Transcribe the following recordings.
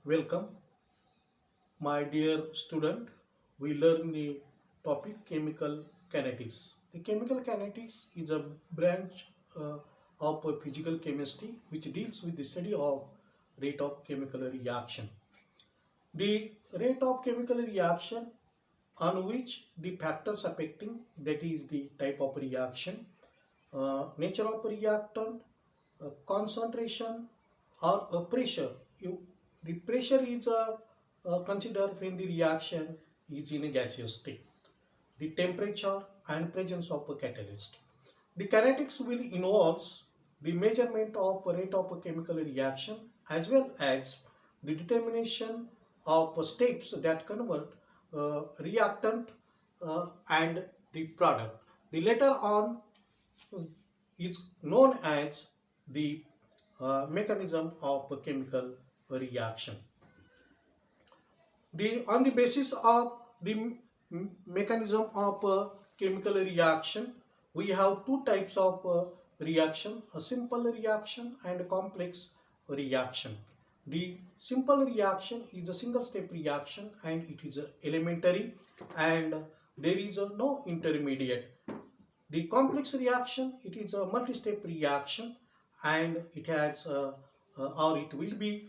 Welcome, my dear student. We learn the topic chemical kinetics. The chemical kinetics is a branch of physical chemistry which deals with the study of rate of chemical reaction. The rate of chemical reaction on which the factors affecting, that is the type of reaction, nature of reactant, concentration or pressure. The pressure is considered when the reaction is in a gaseous state. The temperature and presence of a catalyst. The kinetics will involve the measurement of rate of a chemical reaction as well as the determination of steps that convert reactant and the product. The later on is known as the mechanism of a chemical reaction. On the basis of the mechanism of a chemical reaction, we have two types of reaction: a simple reaction and a complex reaction. The simple reaction is a single step reaction and it is elementary and there is no intermediate. The complex reaction, it is a multi-step reaction and it has or it will be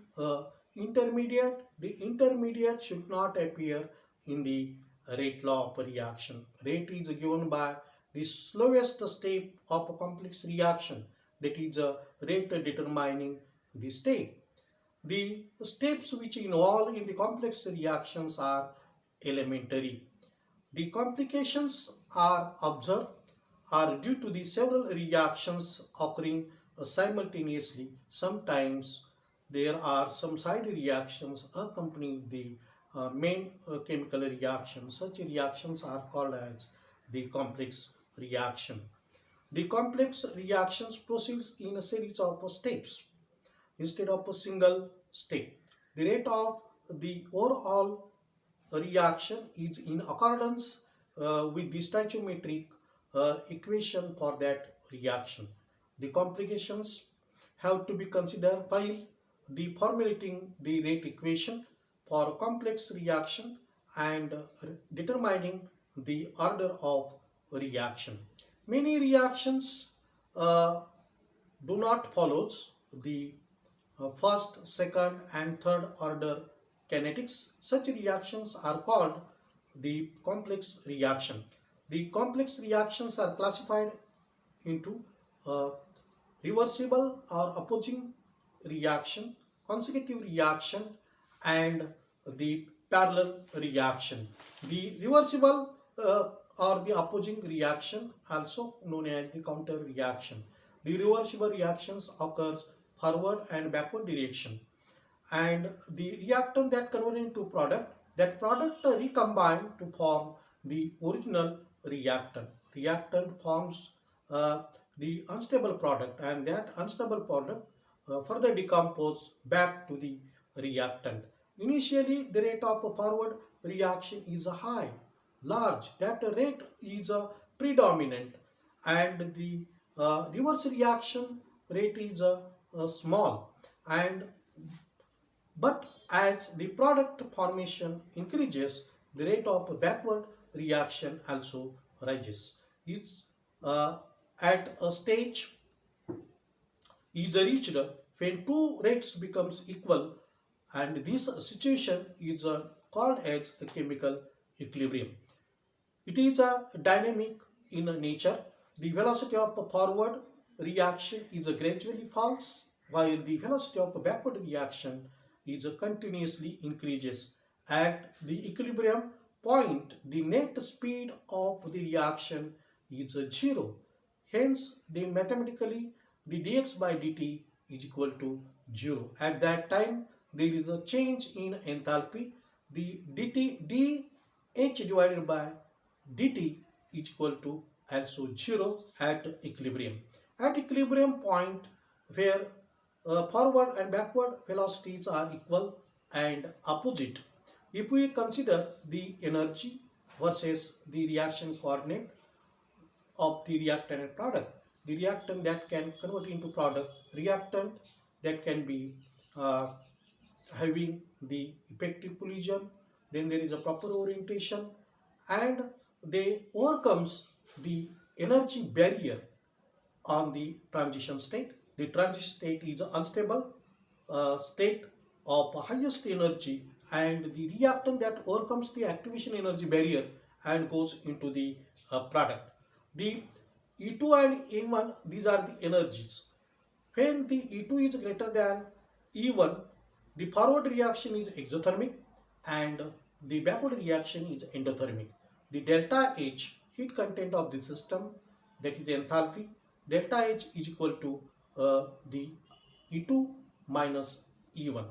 intermediate. The intermediate should not appear in the rate law of reaction. Rate is given by the slowest step of a complex reaction, that is a rate determining the step. The steps which involve in the complex reactions are elementary. The complications are observed are due to the several reactions occurring simultaneously. Sometimes there are some side reactions accompanying the main chemical reaction. Such reactions are called as the complex reaction. The complex reactions proceeds in a series of steps instead of a single step. The rate of the overall reaction is in accordance with the stoichiometric equation for that reaction. The complications have to be considered while the formulating the rate equation for a complex reaction and determining the order of reaction. Many reactions do not follow the first, second and third order kinetics. Such reactions are called the complex reaction. The complex reactions are classified into reversible or opposing reaction, consecutive reaction and the parallel reaction. The reversible or the opposing reaction, also known as the counter reaction. The reversible reactions occurs forward and backward direction, and the reactant that convert into product, that product recombine to form the original reactant forms the unstable product, and that unstable product further decompose back to the reactant. Initially the rate of forward reaction is high, large, that rate is predominant, and the reverse reaction rate is small, and but as the product formation increases, the rate of backward reaction also rises. It's at a stage is reached when two rates becomes equal, and this situation is called as a chemical equilibrium. It is a dynamic in nature. The velocity of forward reaction is gradually falls, while the velocity of backward reaction is continuously increases. At the equilibrium point, the net speed of the reaction is zero. Hence, the mathematically the dx by dt is equal to 0. At that time, there is a change in enthalpy. The dt dh divided by dt is equal to also 0 at equilibrium. At equilibrium point, where forward and backward velocities are equal and opposite, if we consider the energy versus the reaction coordinate of the reactant and product, the reactant that can convert into product, reactant that can be having the effective collision, then there is a proper orientation, and they overcomes the energy barrier on the transition state. The transition state is an unstable state of highest energy, and the reactant that overcomes the activation energy barrier and goes into the product. The E2 and E1, these are the energies. When the E2 is greater than E1, the forward reaction is exothermic and the backward reaction is endothermic. The delta H, heat content of the system, that is enthalpy, delta H is equal to the E2 minus E1.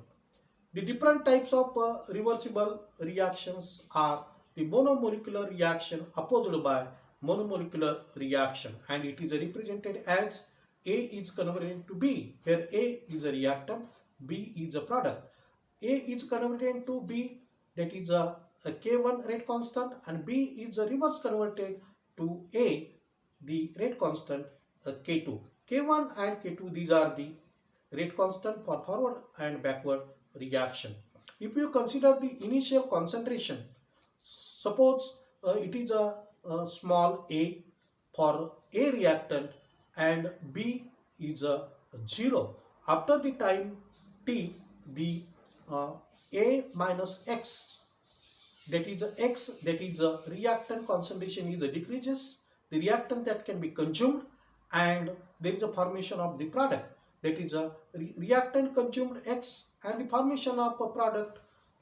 The different types of reversible reactions are the monomolecular reaction opposed by monomolecular reaction, and it is represented as A is converted into B, where A is a reactant, B is a product. A is converted into B, that is a K1 rate constant, and B is a reverse converted to A, the rate constant K2. K1 and K2, these are the rate constant for forward and backward reaction. If you consider the initial concentration, suppose it is a small a for A reactant and B is a 0. After the time t, the A minus X, that is X, that is a reactant concentration is a decreases, the reactant that can be consumed, and there is a formation of the product, that is a reactant consumed X and the formation of a product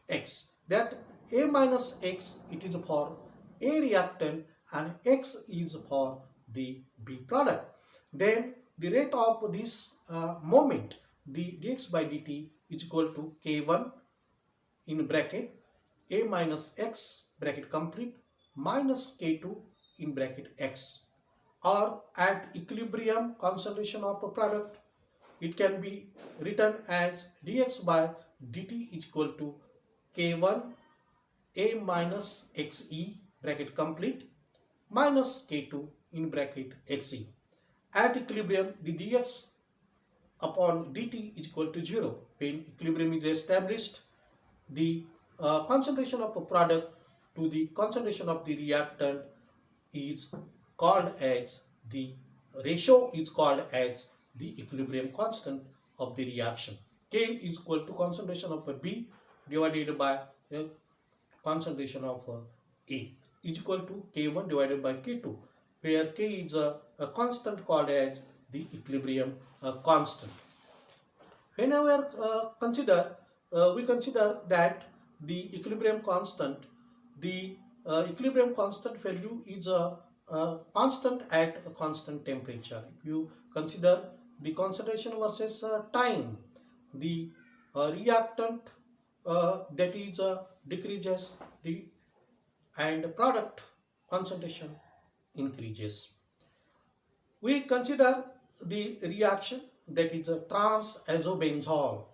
X. That A minus X, it is for A reactant and X is for the B product. Then the rate of this moment, the dx by dt is equal to K1 in bracket A minus X bracket complete minus K2 in bracket X, or at equilibrium concentration of a product, it can be written as dx by dt is equal to K1 A minus Xe bracket complete minus K2 in bracket Xe. At equilibrium, the dx upon dt is equal to 0. When equilibrium is established, the concentration of a product to the concentration of the reactant is called as the ratio is called as the equilibrium constant of the reaction. K is equal to concentration of a B divided by concentration of A is equal to K1 divided by K2, where K is a constant called as the equilibrium constant. Whenever we consider that the equilibrium constant, the equilibrium constant value is a constant at a constant temperature. If you consider the concentration versus time, the reactant that is decreases, the and product concentration increases. We consider the reaction that is a trans-azobenzole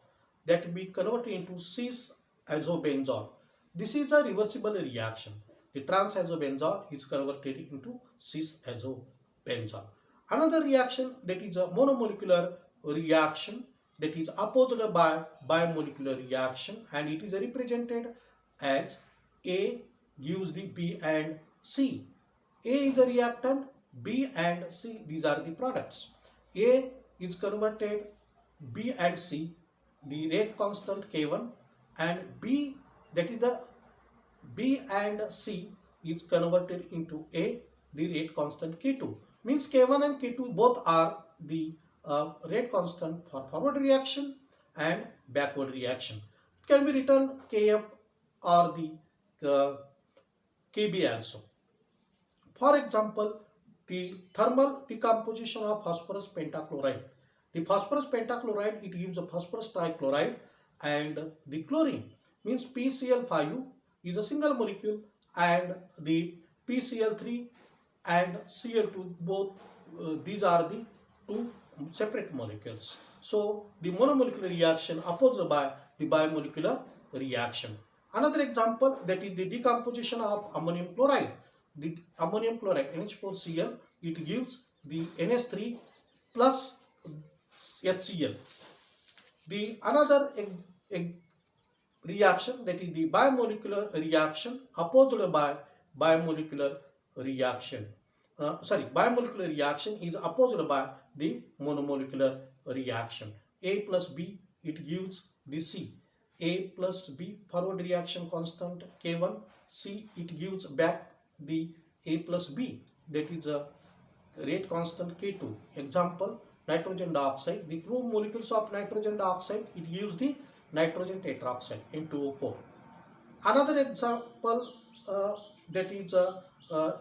that be converted into cis-azobenzole. This is a reversible reaction. The trans-azobenzole is converted into cis-azobenzole. Another reaction that is a monomolecular reaction that is opposed by bimolecular reaction, and it is represented as A gives the B and C. A is a reactant, B and C, these are the products. A is converted B and C, the rate constant K1, and B, that is the B and C is converted into A, the rate constant K2. Means K1 and K2 both are the rate constant for forward reaction and backward reaction. It can be written Kf or the Kb also. For example, the thermal decomposition of phosphorus pentachloride. The phosphorus pentachloride, it gives a phosphorus trichloride, and the chlorine means PCl5 is a single molecule, and the PCl3 and Cl2 both these are the two separate molecules. So the monomolecular reaction opposed by the bimolecular reaction. Another example, that is the decomposition of ammonium chloride. The ammonium chloride NH4Cl, it gives the NH3 plus HCl. The another reaction, that is the bimolecular reaction opposed by bimolecular reaction. Bimolecular reaction is opposed by the monomolecular reaction. A plus B, it gives the C. A plus B forward reaction constant K1, C, it gives back the A plus B, that is a rate constant K2. Example, nitrogen dioxide. The two molecules of nitrogen dioxide, it gives the nitrogen tetroxide N2O4. Another example, that is a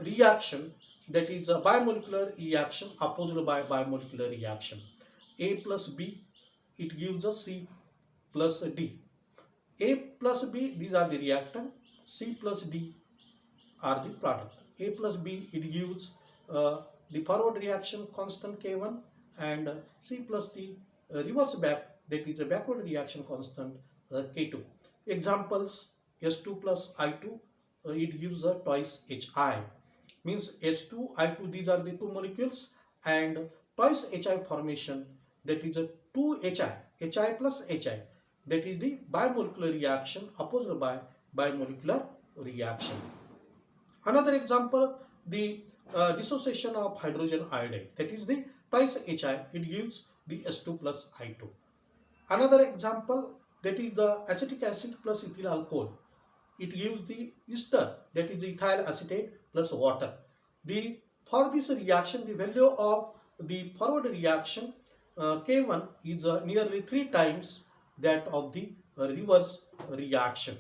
reaction, that is a bimolecular reaction opposed by bimolecular reaction. A plus B, it gives a C plus D. A plus B, these are the reactant. C plus D are the product. A plus B, it gives the forward reaction constant K1, and C plus D reverse back, that is a backward reaction constant K2. Examples, S2 plus I2, it gives a twice HI. Means S2, I2, these are the two molecules, and twice HI formation, that is a 2HI, HI plus HI, that is the bimolecular reaction opposed by bimolecular reaction. Another example, the dissociation of hydrogen iodide, that is the twice HI, it gives the S2 plus I2. Another example, that is the acetic acid plus ethyl alcohol, it gives the ester, that is ethyl acetate plus water. For this reaction, the value of the forward reaction K1 is nearly 3 times that of the reverse reaction.